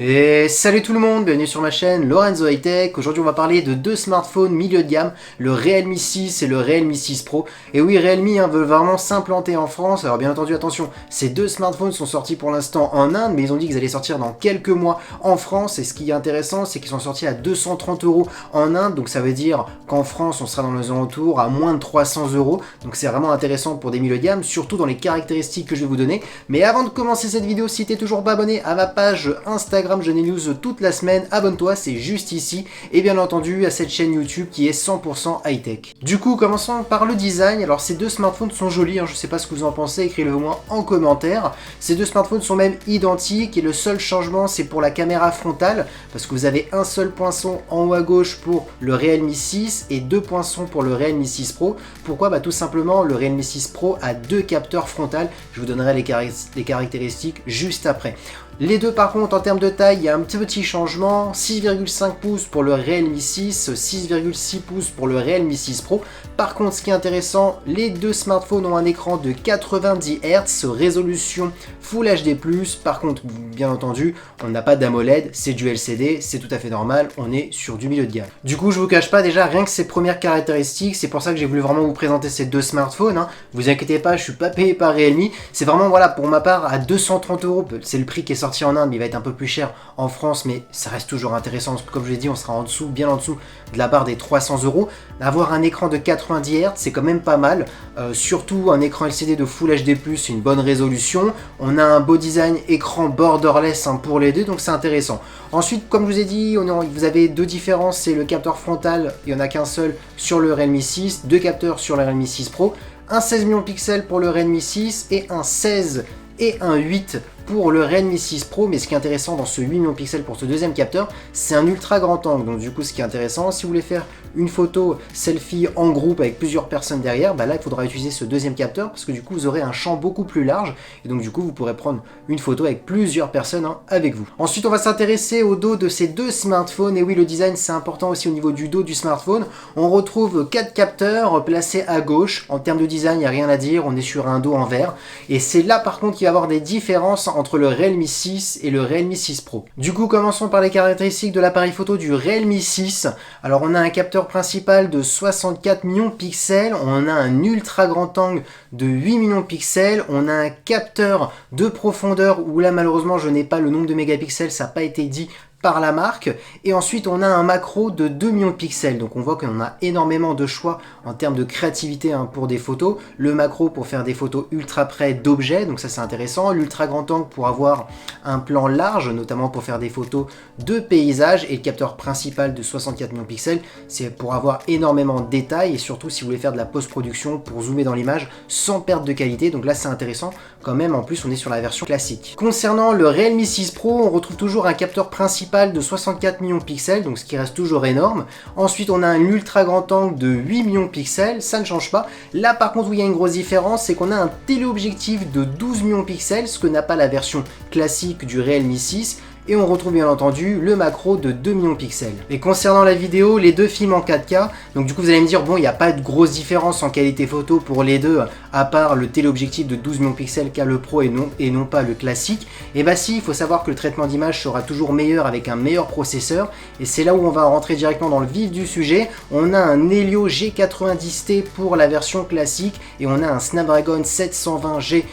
Et salut tout le monde, bienvenue sur ma chaîne Lorenzo High Tech. Aujourd'hui on va parler de deux smartphones milieu de gamme, le Realme 6 et le Realme 6 Pro. Et oui, Realme veut vraiment s'implanter en France. Alors bien entendu, attention, ces deux smartphones sont sortis pour l'instant en Inde, mais ils ont dit qu'ils allaient sortir dans quelques mois en France. Et ce qui est intéressant, c'est qu'ils sont sortis à 230 € en Inde, donc ça veut dire qu'en France on sera dans les alentours à moins de 300 €. Donc c'est vraiment intéressant pour des milieux de gamme, surtout dans les caractéristiques que je vais vous donner. Mais avant de commencer cette vidéo, si t'es toujours pas abonné à ma page Instagram, je n'ai news toute la semaine, abonne-toi, c'est juste ici, et bien entendu à cette chaîne YouTube qui est 100% high-tech. Du coup, commençons par le design. Alors ces deux smartphones sont jolis, je sais pas ce que vous en pensez, écrivez-le moi en commentaire. Ces deux smartphones sont même identiques et le seul changement c'est pour la caméra frontale, parce que vous avez un seul poinçon en haut à gauche pour le Realme 6 et deux poinçons pour le Realme 6 Pro. Pourquoi? Tout simplement le Realme 6 Pro a deux capteurs frontales, je vous donnerai les caractéristiques juste après. Les deux par contre en termes de taille, il y a un petit changement, 6,5 pouces pour le Realme 6, 6,6 pouces pour le Realme 6 Pro. Par contre, ce qui est intéressant, les deux smartphones ont un écran de 90 Hz, résolution Full HD+. Par contre, bien entendu, on n'a pas d'AMOLED, c'est du LCD, c'est tout à fait normal, on est sur du milieu de gamme. Du coup, je vous cache pas déjà rien que ces premières caractéristiques, c'est pour ça que j'ai voulu vraiment vous présenter ces deux smartphones. Vous inquiétez pas, je suis pas payé par Realme, c'est vraiment voilà pour ma part à 230 €, c'est le prix qui est sorti en Inde, mais il va être un peu plus cher en France, mais ça reste toujours intéressant, parce que comme je l'ai dit, on sera en dessous, bien en dessous de la barre des 300 €. Avoir un écran de 90 Hz, c'est quand même pas mal, surtout un écran LCD de Full HD+, une bonne résolution. On a un beau design écran borderless pour les deux, donc c'est intéressant. Ensuite, comme je vous ai dit, vous avez deux différences, c'est le capteur frontal, il n'y en a qu'un seul sur le Realme 6, deux capteurs sur le Realme 6 Pro, un 16 millions de pixels pour le Realme 6 et un 16 et un 8 pour le Realme 6 Pro. Mais ce qui est intéressant dans ce 8 millions de pixels pour ce deuxième capteur, c'est un ultra grand angle. Donc du coup, ce qui est intéressant, si vous voulez faire une photo selfie en groupe avec plusieurs personnes derrière, là il faudra utiliser ce deuxième capteur, parce que du coup vous aurez un champ beaucoup plus large, et donc du coup vous pourrez prendre une photo avec plusieurs personnes avec vous. Ensuite on va s'intéresser au dos de ces deux smartphones. Et oui, le design c'est important aussi au niveau du dos du smartphone. On retrouve 4 capteurs placés à gauche. En termes de design, il n'y a rien à dire, on est sur un dos en verre, et c'est là par contre qu'il va y avoir des différences entre le Realme 6 et le Realme 6 Pro. Du coup, commençons par les caractéristiques de l'appareil photo du Realme 6. Alors on a un capteur principal de 64 millions de pixels, on a un ultra grand angle de 8 millions de pixels, on a un capteur de profondeur où là malheureusement je n'ai pas le nombre de mégapixels, ça n'a pas été dit par la marque, et ensuite on a un macro de 2 millions de pixels. Donc on voit qu'on a énormément de choix en termes de créativité pour des photos. Le macro pour faire des photos ultra près d'objets, donc ça c'est intéressant. L'ultra grand angle pour avoir un plan large, notamment pour faire des photos de paysages, et le capteur principal de 64 millions de pixels, c'est pour avoir énormément de détails, et surtout si vous voulez faire de la post-production pour zoomer dans l'image sans perte de qualité. Donc là c'est intéressant quand même, en plus on est sur la version classique. Concernant le Realme 6 Pro, on retrouve toujours un capteur principal de 64 millions de pixels, donc ce qui reste toujours énorme. Ensuite on a un ultra grand angle de 8 millions de pixels, ça ne change pas. Là par contre où il y a une grosse différence, c'est qu'on a un téléobjectif de 12 millions de pixels, ce que n'a pas la version classique du Realme 6. Et on retrouve bien entendu le macro de 2 millions de pixels. Et concernant la vidéo, les deux filment en 4K. Donc du coup vous allez me dire, bon, il n'y a pas de grosse différence en qualité photo pour les deux, à part le téléobjectif de 12 millions de pixels qu'a le Pro et non pas le classique. Et bah si, il faut savoir que le traitement d'image sera toujours meilleur avec un meilleur processeur. Et c'est là où on va rentrer directement dans le vif du sujet. On a un Helio G90T pour la version classique, et on a un Snapdragon 720G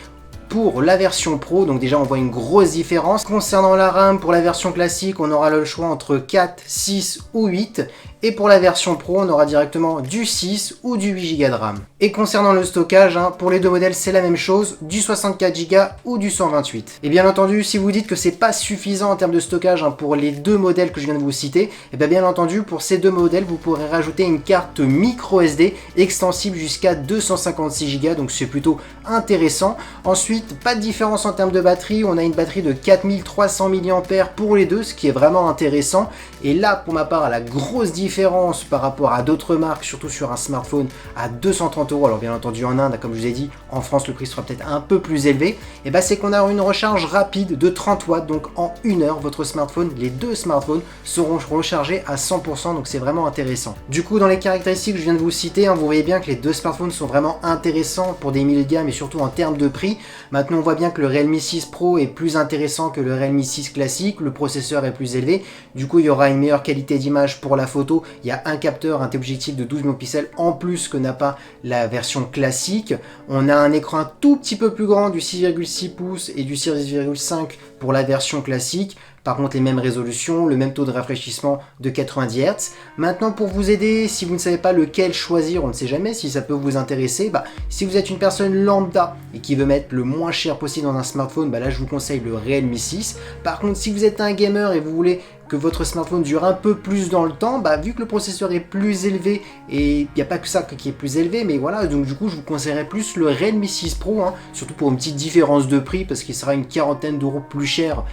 pour la version Pro. Donc déjà on voit une grosse différence. Concernant la RAM, pour la version classique on aura le choix entre 4, 6 ou 8, et pour la version Pro on aura directement du 6 ou du 8 Go de RAM. Et concernant le stockage, pour les deux modèles c'est la même chose, du 64 Go ou du 128. Et bien entendu, si vous dites que c'est pas suffisant en termes de stockage pour les deux modèles que je viens de vous citer, et bien entendu pour ces deux modèles vous pourrez rajouter une carte micro SD extensible jusqu'à 256 Go, donc c'est plutôt intéressant. Ensuite, pas de différence en termes de batterie, on a une batterie de 4300 mAh pour les deux, ce qui est vraiment intéressant. Et là pour ma part, la grosse différence par rapport à d'autres marques, surtout sur un smartphone à 230 €, alors bien entendu en Inde, comme je vous ai dit, en France le prix sera peut-être un peu plus élevé, et c'est qu'on a une recharge rapide de 30 watts, donc en 1 heure votre smartphone, les deux smartphones seront rechargés à 100%, donc c'est vraiment intéressant. Du coup dans les caractéristiques que je viens de vous citer, vous voyez bien que les deux smartphones sont vraiment intéressants pour des milieux de gamme et surtout en termes de prix. Maintenant on voit bien que le Realme 6 Pro est plus intéressant que le Realme 6 classique, le processeur est plus élevé, du coup il y aura une meilleure qualité d'image pour la photo, il y a un capteur, un téléobjectif de 12 millions de pixels en plus que n'a pas la version classique. On a un écran un tout petit peu plus grand du 6,6 pouces et du 6,5 pour la version classique. Par contre, les mêmes résolutions, le même taux de rafraîchissement de 90 Hz. Maintenant, pour vous aider, si vous ne savez pas lequel choisir, on ne sait jamais si ça peut vous intéresser, si vous êtes une personne lambda et qui veut mettre le moins cher possible dans un smartphone, là je vous conseille le Realme 6. Par contre, si vous êtes un gamer et vous voulez que votre smartphone dure un peu plus dans le temps, vu que le processeur est plus élevé, et il n'y a pas que ça qui est plus élevé, mais voilà, donc du coup je vous conseillerais plus le Realme 6 Pro, surtout pour une petite différence de prix, parce qu'il sera une quarantaine d'euros plus cher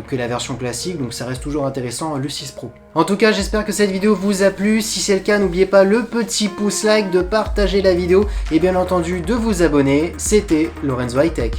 que la version classique, donc ça reste toujours intéressant le 6 Pro. En tout cas, j'espère que cette vidéo vous a plu. Si c'est le cas, n'oubliez pas le petit pouce like, de partager la vidéo et bien entendu de vous abonner. C'était Lorenzo High Tech.